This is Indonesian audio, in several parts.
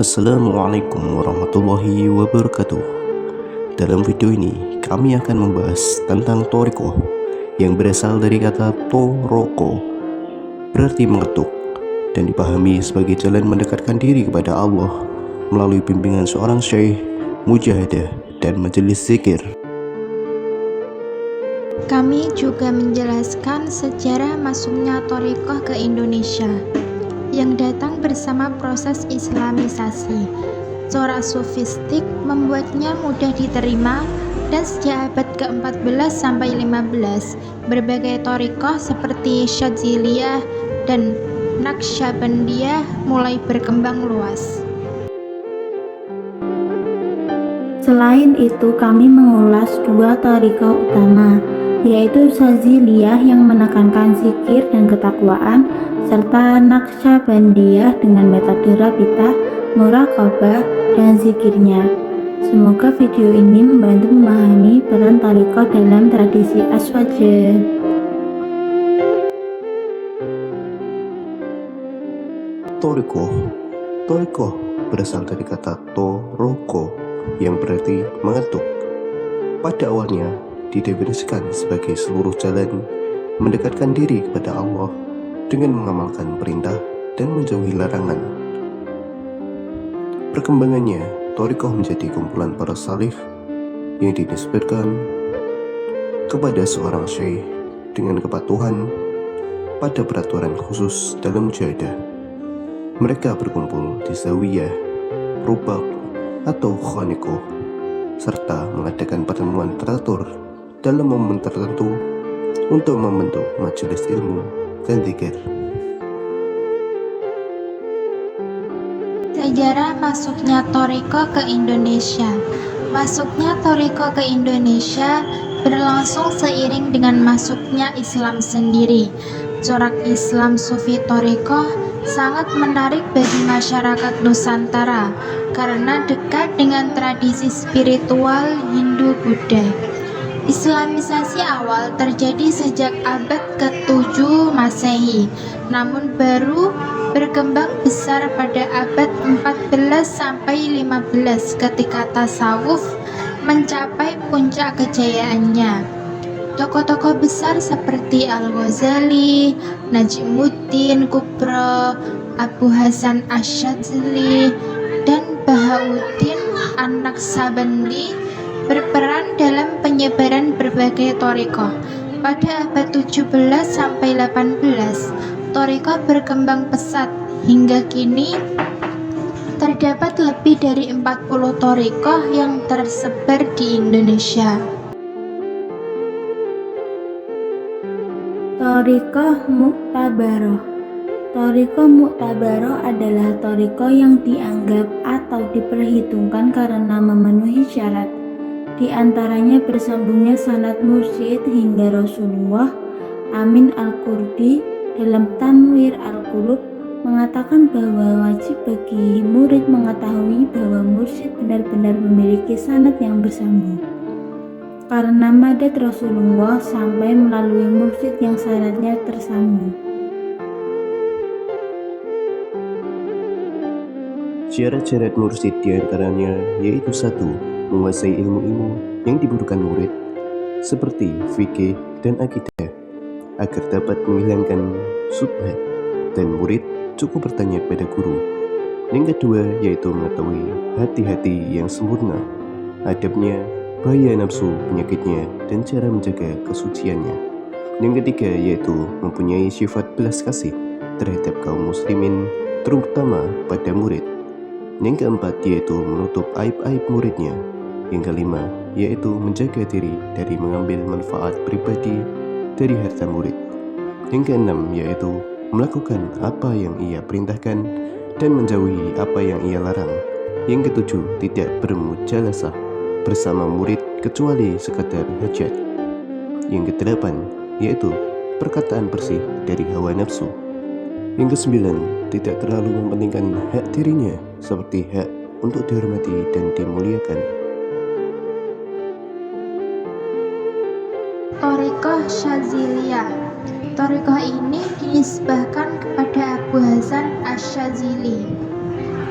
Assalamualaikum warahmatullahi wabarakatuh. Dalam video ini kami akan membahas tentang thariqah yang berasal dari kata toroko, berarti mengetuk, dan dipahami sebagai jalan mendekatkan diri kepada Allah melalui bimbingan seorang syekh, mujahadah, dan majelis zikir. Kami juga menjelaskan sejarah masuknya thariqah ke Indonesia yang datang bersama proses islamisasi. Corak sufistik membuatnya mudah diterima, dan sejak abad ke-14 sampai 15, berbagai thariqah seperti Syadziliyah dan Naqsyabandiyah mulai berkembang luas. Selain itu, kami mengulas dua thariqah utama, yaitu Syadziliyah yang menekankan zikir dan ketakwaan, serta Naqsyabandiyah dengan metode rabitah, muraqabah, dan zikirnya. Semoga video ini membantu memahami peran thariqah dalam tradisi Aswaja. Thariqah berasal dari kata toroko yang berarti mengetuk. Pada awalnya didefinisikan sebagai seluruh jalan mendekatkan diri kepada Allah dengan mengamalkan perintah dan menjauhi larangan. Perkembangannya, thariqah menjadi kumpulan para salih yang dinisbatkan kepada seorang syekh dengan kepatuhan pada peraturan khusus dalam mujahadah. Mereka berkumpul di zawiyah, rubaq, atau khaniqah, serta mengadakan pertemuan teratur dalam momen tertentu untuk membentuk majelis ilmu dan zikir. Sejarah masuknya thariqah ke Indonesia. Masuknya thariqah ke Indonesia berlangsung seiring dengan masuknya Islam sendiri. Corak Islam Sufi thariqah sangat menarik bagi masyarakat Nusantara karena dekat dengan tradisi spiritual Hindu-Buddha. Islamisasi awal terjadi sejak abad ke-7 Masehi, namun baru berkembang besar pada abad 14 sampai 15 ketika tasawuf mencapai puncak kejayaannya. Tokoh-tokoh besar seperti Al-Ghazali, Najmuddin Kubro, Abu Hasan Asyadzili, dan Bahauddin An-Naqsyabandi berperan dalam penyebaran berbagai thariqah. Pada abad 17 sampai 18, thariqah berkembang pesat. Hingga kini terdapat lebih dari 40 thariqah yang tersebar di Indonesia. Thariqah Mu'tabaroh. Thariqah Mu'tabaroh adalah thariqah yang dianggap atau diperhitungkan karena memenuhi syarat. Di antaranya bersambungnya sanad mursyid hingga Rasulullah. Amin Al-Qurdi dalam Tanwir Al-Qulub mengatakan bahwa wajib bagi murid mengetahui bahwa mursyid benar-benar memiliki sanad yang bersambung, karena madad Rasulullah sampai melalui mursyid yang sanadnya tersambung. Syarat-syarat mursyid diantaranya yaitu 1. Menguasai ilmu-ilmu yang dibutuhkan murid seperti fikih dan akidah agar dapat menghilangkan syubhat, dan murid cukup bertanya pada guru. Yang kedua yaitu mengetahui hati-hati yang sempurna, adabnya, bahaya nafsu, penyakitnya, dan cara menjaga kesuciannya. Yang ketiga yaitu mempunyai sifat belas kasih terhadap kaum muslimin, terutama pada murid. Yang keempat yaitu menutup aib-aib muridnya. Yang kelima yaitu menjaga diri dari mengambil manfaat pribadi dari harta murid. Yang keenam yaitu melakukan apa yang ia perintahkan dan menjauhi apa yang ia larang. Yang ketujuh, tidak bermujalasah bersama murid kecuali sekadar hajat. Yang kedelapan yaitu perkataan bersih dari hawa nafsu. Yang kesembilan, tidak terlalu mementingkan hak dirinya seperti hak untuk dihormati dan dimuliakan. Thariqah Syadziliyah. Thariqah ini dinisbahkan kepada Abu Hasan Asyadzili.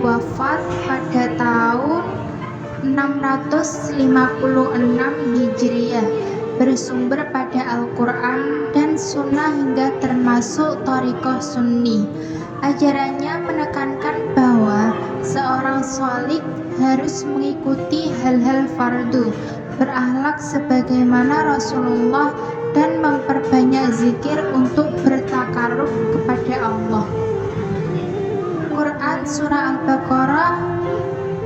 wafat pada tahun 656 Hijriah, bersumber pada Al-Quran dan Sunnah hingga termasuk Thariqah Sunni. Ajarannya menekankan bahwa seorang shalik harus mengikuti hal-hal fardu, berakhlak sebagaimana Rasulullah, dan memperbanyak zikir untuk bertakarub kepada Allah. Quran Surah Al-Baqarah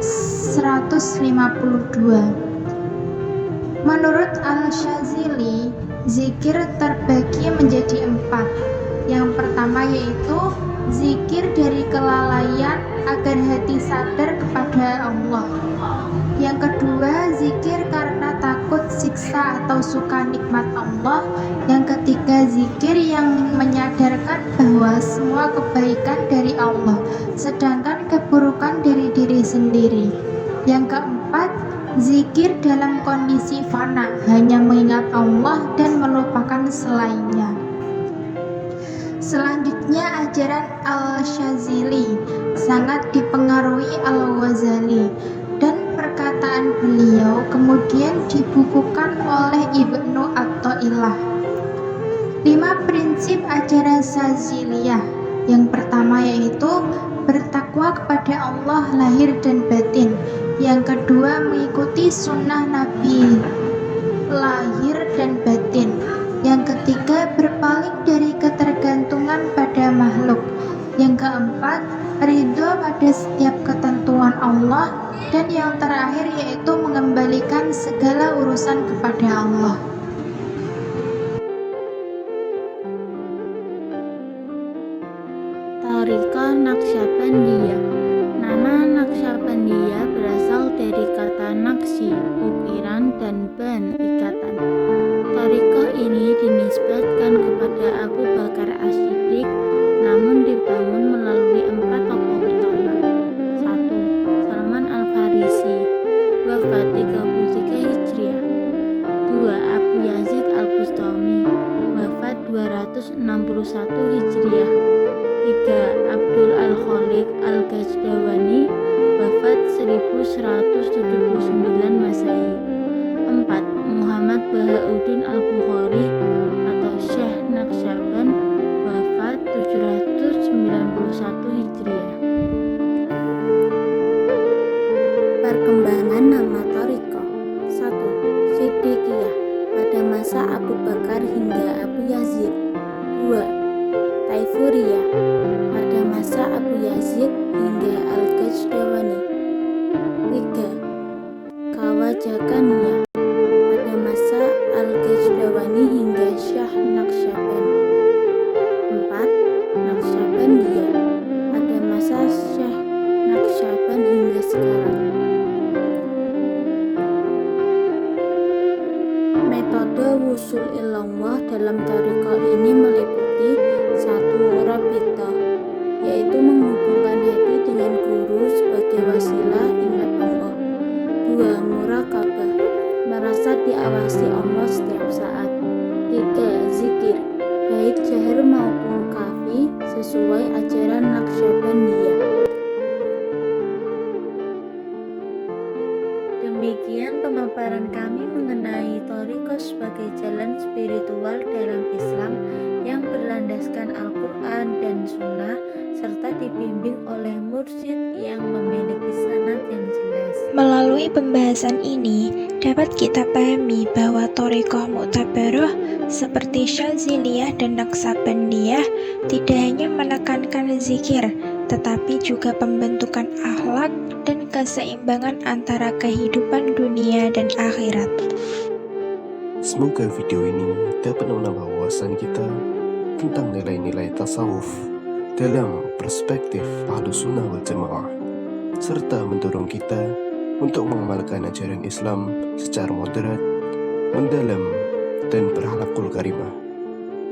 152. Menurut Al-Shazili, zikir terbagi menjadi 4. Yang pertama yaitu zikir dari kelalaian agar hati sadar kepada Allah. Yang kedua, zikir karena takut siksa atau suka nikmat Allah. Yang ketiga, zikir yang menyadarkan bahwa semua kebaikan dari Allah, sedangkan keburukan dari diri sendiri. Yang keempat, zikir dalam kondisi fana, hanya mengingat Allah dan melupakan selainnya. Selanjutnya, ajaran Al-Shazili sangat dipengaruhi Al-Ghazali, dan perkataan beliau kemudian dibukukan oleh Ibnu Athaillah. 5 prinsip ajaran Shaziliyah. Yang pertama yaitu bertakwa kepada Allah lahir dan batin. Yang kedua, mengikuti sunnah Nabi lahir dan batin. Yang ketiga, berpaling dari ketergantungan pada makhluk. Yang keempat, ridho pada setiap ketentuan Allah. Dan yang terakhir yaitu mengembalikan segala urusan kepada Allah. Thariqah Naqsyabandiyah. Nama Naqsyabandiyah berasal dari kata naqsi, ukiran, dan ban, ikatan. Thariqah ini dinisbatkan kepada Abu Bakar As-Siddiq, namun dibangun melalui 4 tokoh utama. 1. Salman Al-Farisi, wafat 33 Hijriah. 2. Abu Yazid Al-Bustami, wafat 261 Hijriah. 3. Abdul Al-Khaliq Al-Ghazdawani, wafat 1179 Masehi. 4. Muhammad Bahauddin Al-Bukhari atau Syekh Naqsyaband, wafat 791 Hijriah. Perkembangan nama Thariqah. 1. Siddiqiyah pada masa Abu Bakar hingga Abu Yazid. 2. Taifuriyah pada masa Abu Yazid hingga Al-Ghazdawani. 3. Kawajakaniyah pada masa Al-Ghazdawani hingga Syekh Naqsyaband. 4. Naqsyabandiyah pada masa Syekh Naqsyaband hingga sekarang. Metode wusul ilallah dalam thariqah ini meliputi 1. Rabithah, yaitu menghubungkan hati dengan guru sebagai wasilah ingat Allah. 2. Muraqabah, merasa diawasi Allah setiap saat. 3. Zikir, baik jahar maupun khafi sesuai ajaran Naqsyabandiyah. Demikian pemaparan kami mengenai thariqah sebagai jalan spiritual dalam Islam yang berlandaskan Al-Quran dan Sunnah serta dibimbing oleh mursyid yang memiliki sanad yang jelas. Melalui pembahasan ini, dapat kita pahami bahwa thariqah Mu'tabarah seperti Syaziliyah dan Naqsyabandiyah tidak hanya menekankan zikir, tetapi juga pembentukan akhlak dan keseimbangan antara kehidupan dunia dan akhirat. Semoga video ini dapat menambah wawasan kita tentang nilai-nilai tasawuf dalam perspektif Ahlus Sunnah wal Jamaah, serta mendorong kita untuk mengamalkan ajaran Islam secara moderat, mendalam, dan berakhlakul karimah.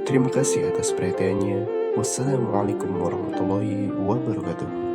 Terima kasih atas perhatiannya. Wassalamualaikum warahmatullahi wabarakatuh.